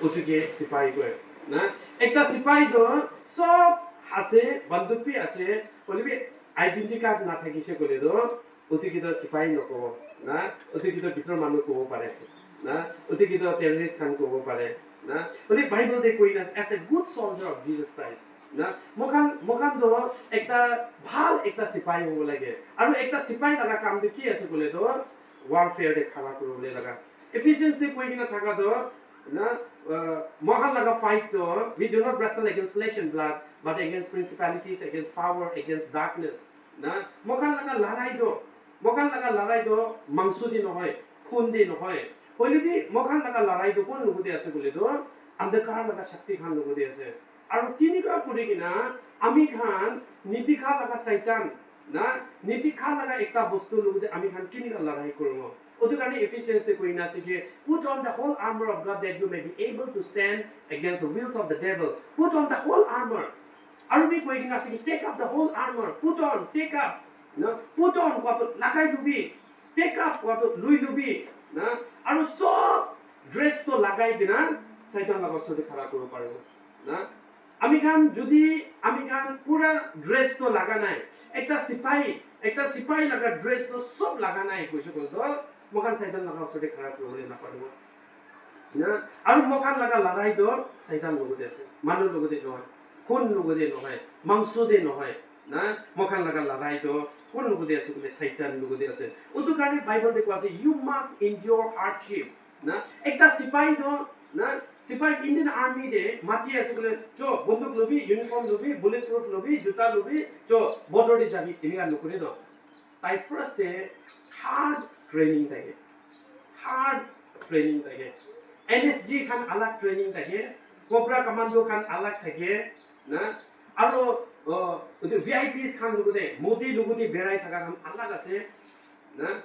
उठके सिपाही को ना एक सिपाही दो सब हासे बंदूक भी आसे बोले भी आइडेंटिटी कार्ड ना था किसे को ले दो उठके तो सिपाही न को ना उठके तो भीतर मानव को वो पारे ना उठके तो टेररिस्ट खान को वो पारे ना बोले बाइबल दे कोई ना as a good soldier of Jesus Christ ना मोखान दो एक भाल एक सिपाही हो लगे और एक सिपाही लगा काम दे की ऐसे को ले दो वारफेयर दे खड़ा करो ले लगा Ephesians दे कोई ना था दो ना मोहन लगा fight तो we do not wrestle against flesh and blood but against principalities against power against darkness ना मोहन लगा लड़ाई दो मांसुदी नहोय खून नहोय होली भी मोहन लगा लड़ाई दो कौन लोगों दे ऐसे बोले दो अंधकार लगा शक्ति खान लोगों दे ऐसे और किन्हीं का पूरे की ना अमी खान नीति खा लगा शैतान ना नीति खा लगा एक वस्तु लोगों दे अमी खान किन्हीं का लड़ाई करूँगा उधर करने Ephesians ते कोई ना सीखे put on the whole armor of God that you may be able to stand against the wills of the devil put on the whole armor और भी कोई ना सीखे take up the whole armor put on take up ना put on को तो लगाई लुबी take up को तो लुई लुबी ना और सब ड्रेस तो लगाई देना शैतान लगा सोते खड़ा करो पड़ेगा ना अमी खान पूरा ड्रेस तो लगाना है एक सिपाही लगा ड्रेस तो सब लगाना है कुछ बोल दो मोखान शैतान लगा सोते खड़ा करो लेना पड़ेगा ना और मोखान लगा लड़ाई दो शैतान लोगों दे से मानव लोगों दे नोए खून लोगों दे नोए मांसो दे नोए ना मोखान लगा लड़ाई दो कौन लोगों दे ऐसे बोले शैतान लोगों दे ऐसे उधर करने बाइबल देखो ऐसे you must endure hardship ना एक सिपाही दो ना सिपाही इंडियन आर्मी दे माती ऐसे बोले जो बंदूक लोभी यूनिफॉर्म लोभी बुलेट प्रूफ लोभी जूता लोभी जो बॉर्डर दे जाबी इन्हीं का लोगों ने दो ताई फर्स्ट डे हार्ड ट्रेनिंग ताके NSG खान अलग ट्रेनिंग ताके कोबरा कमांडो खान अलग ताके ना और उधर VIPs खान लोगों दे मोदी लोगों दे बेराई थका खान अलग ऐसे ना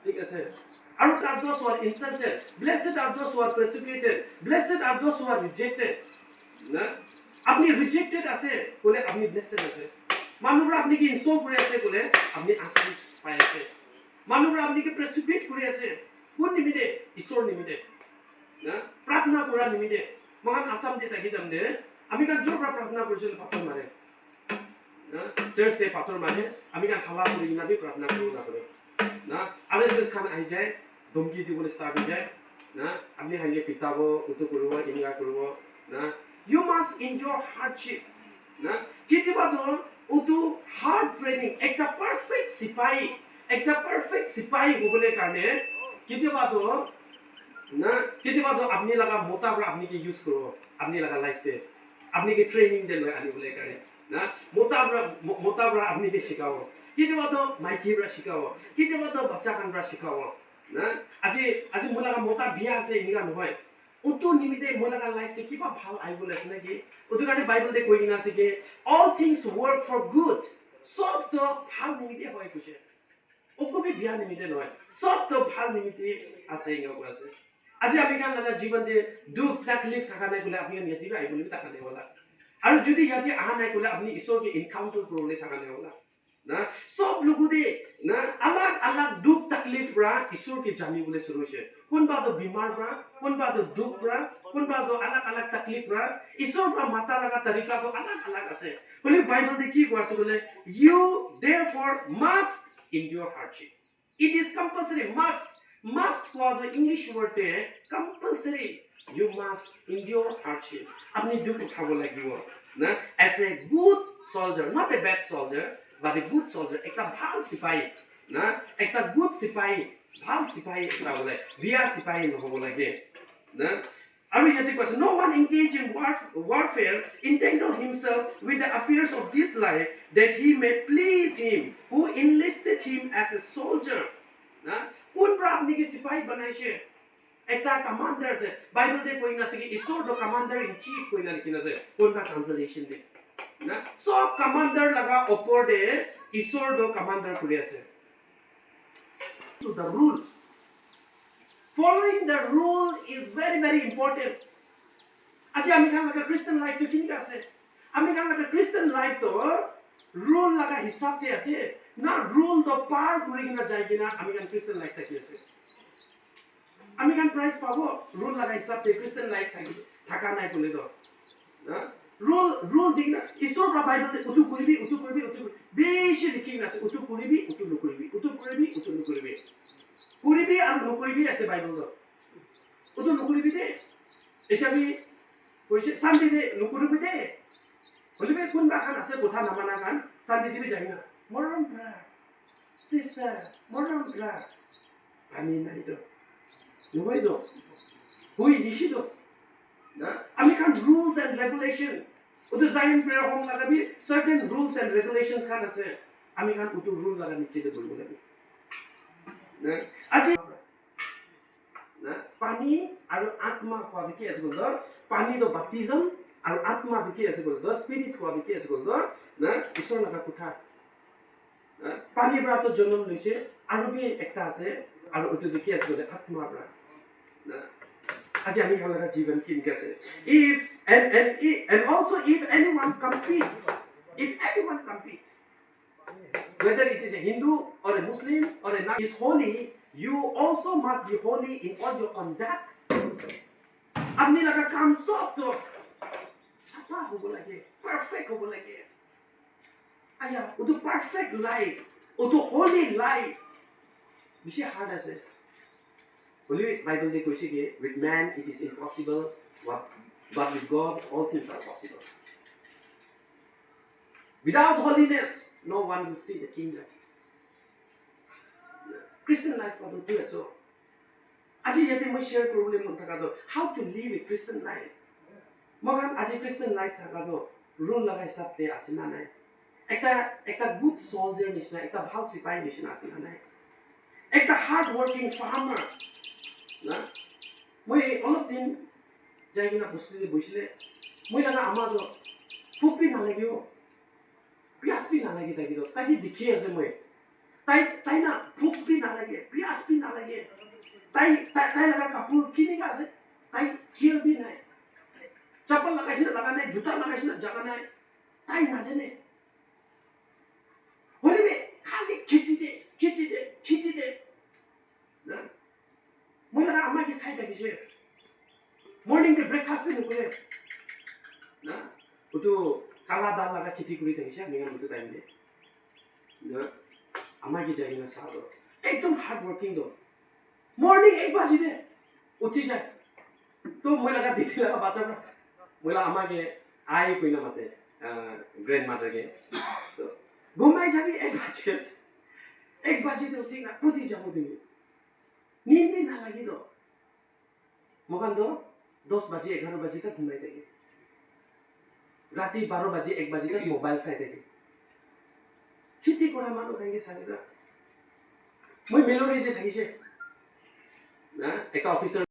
ठीक ऐसे and are those who are insulted. Blessed are those who are persecuted. Blessed are those who are rejected. ना अपनी rejected ऐसे बोले अपनी blessed ऐसे मानुबरा अपनी की insult करे ऐसे बोले अपनी आंखें पाए ऐसे मानुबरा अपनी के persecute करे ऐसे कौन निमित्ते ईश्वर निमित्ते ना प्रार्थना करा निमित्ते महान आसाम देता की दम दे अमी का जो प्रार्थना करें पाथर मारे ना चर्च दे पाथर मारे अमी का हला करी ना भी प्रार्थना करो ना करो ना RSS खान आई जाए धमकी दी बोले स्टार्ट हो जाए ना अपने हंगे किताबों उतो करूँगा इनका करूँगा ना you must endure hardship ना कितनी बात हो उतो hard training एक perfect सिपाही हो बोले करने कितनी बात हो ना किती बार तो अपनी लगा मोटा पर अपनी के यूज करो अपनी लगा लाइफ पे अपनी के ट्रेनिंग दे लो आने बोले करे ना मोटा पर अपनी के सिखाओ किती बार तो माइकी पर सिखाओ किती बार तो बच्चा कान पर सिखाओ ना আজি আজি मोला का मोटा बिया से इनका নহয় उतो निमित्ते मोला का लाइफ के किबा ভাল আই बोले আছে নাকি उतो কাৰণে বাইবেল দে কই না আছে कि all things work for good সব তো ভাল নিমিত্তে হয় কৈছে ওকবি বিয়া নিমিত্তে নহয় সব তো ভাল নিমিত্তে আছে ইংগা আছে আজি আমি কান লাগা জীবন যে দুখ তকলিফ থাকা নাই বলে আপনি ইয়াতি আই বলি থাকা নাই होला আৰু যদি ইয়াতি আহা নাই বলে আপনি ঈশ্বরকে এনকাউন্টার করলে থাকা নাই होला ना सब लोगों दे ना अलग अलग दुख तकलीफ बरा ईश्वर के जानी बोले शुरू से कौन बात तो बीमार बरा कौन बात तो दुख बरा कौन बात तो अलग अलग तकलीफ बरा ईश्वर बरा माता लगा तरीका तो अलग अलग আছে बोले बाइबल दे की कोसे बोले you therefore must endure hardship it is compulsory must for the english word there compulsory you must endure hardship अपनी दुख उठाबो লাগিব ना as a good soldier not a bad soldier but a good soldier ekta bhal sipai na ekta good sipai bhal sipai ekta bole biya sipai no hobo lage na aru yate question no one engage in warfare entangle himself with the affairs of this life that he may please him who enlisted him as a soldier na un pra apni ke sipai banaise ekta commander se bible de koi na se ki isor do commander in chief koi na likina se un pra translation de ना सब commander लगा ऊपर दे ईश्वर दो commander करे আছে to the rule following the rule is very very important আজি আমি কান লাগা ক্রিশ্চিয়ান লাইফ তো কিনকা আছে আমি কান লাগা ক্রিশ্চিয়ান লাইফ তো রুল লাগা হিসাব তে আছে না রুল তো পার করে কিনা যায় কিনা আমি কান ক্রিশ্চিয়ান লাইফ থাকি আছে আমি কান প্রাইজ পাবো রুল লাগা হিসাব তে ক্রিশ্চিয়ান লাইফ থাকা নাই বলে তো না rule digna isor pra bible te utu kuribi beshi likina ase utu kuribi utu nukuribi kuribi aru nukuribi ase bible do utu nukuribi de eta bi koise santi de nukuribi de bolibe kun ba khan ase kotha namana kan santi dibi jaina morom pra sister morom pra pani nai do nubai do hui dishi do ना American rules and regulation उतो जाइन prayer home लगा भी certain rules and regulations Khan আছে American उतो rule लगा नीचे दे बोलबो लगे ना আজি ना पानी আৰু आत्मा को के আছে বল पानी तो baptism আৰু आत्मा के আছে বল spirit को के আছে বल ना ईश्वर लगा कुथा ना पानी बरा तो जन्म लइছে আৰু भी একটা আছে আৰু উতো के আছে বল आत्मा बरा ना আজি আমি হালাকা জীবন কিন গেছে if and also if anyone competes whether it is a Hindu or a Muslim or a non is holy you also must be holy in all your conduct apni laga kaam sob to safa hobo lage perfect hobo lage aya uto perfect life uto holy life bishi hard ase Only Bible they koise ke with man it is impossible but with God all things are possible. Without holiness no one will see the kingdom. Christian life ko to so. Aji yate mo share problem mon thaka to how to live a Christian life. Mogan aji Christian life thaka to rule lagai sabte asina nai. Ekta good soldier nishna ekta bhal sipai nishna asina nai. Ekta hard working farmer ना মই অলপ দিন যাই কিনা বসলে মই লাগা আমার ফুপি না লাগিব পিয়াসপি না লাগে তাই দেখি আছে মই তাই না ফুপি না লাগে পিয়াসপি না লাগে তাই লাগা কাপড় কিনে আছে তাই কিল বি নাই চপ্পল লাগাইছে লাগা নাই জুতা লাগাইছে জায়গা নাই তাই না জানে হলিবে খালি খেতি দে না Mula ka ama ki side lagi morning ke breakfast pe nukule na utu kala dal laga kheti kuri thakise mengan utu time de na ama ki jai na sado ekdom hard working do morning 1 baji de uthi jay to moi laga diti laga bacha moila ama ke ai koina mate grandmother ke to घुमाई जाबी 1 baji de uthi na kodi jabo dini नींद भी ना लगी तो মকান তো 10 বাজে 11 বাজে তক ঘুমাই থাকে রাতি 12 বাজে 1 বাজে তক মোবাইল চাই থাকে খেতি কৰা মানুহ কাইকে চাই না মই মেলৰিতে থাকিছে না একটা অফিচাৰ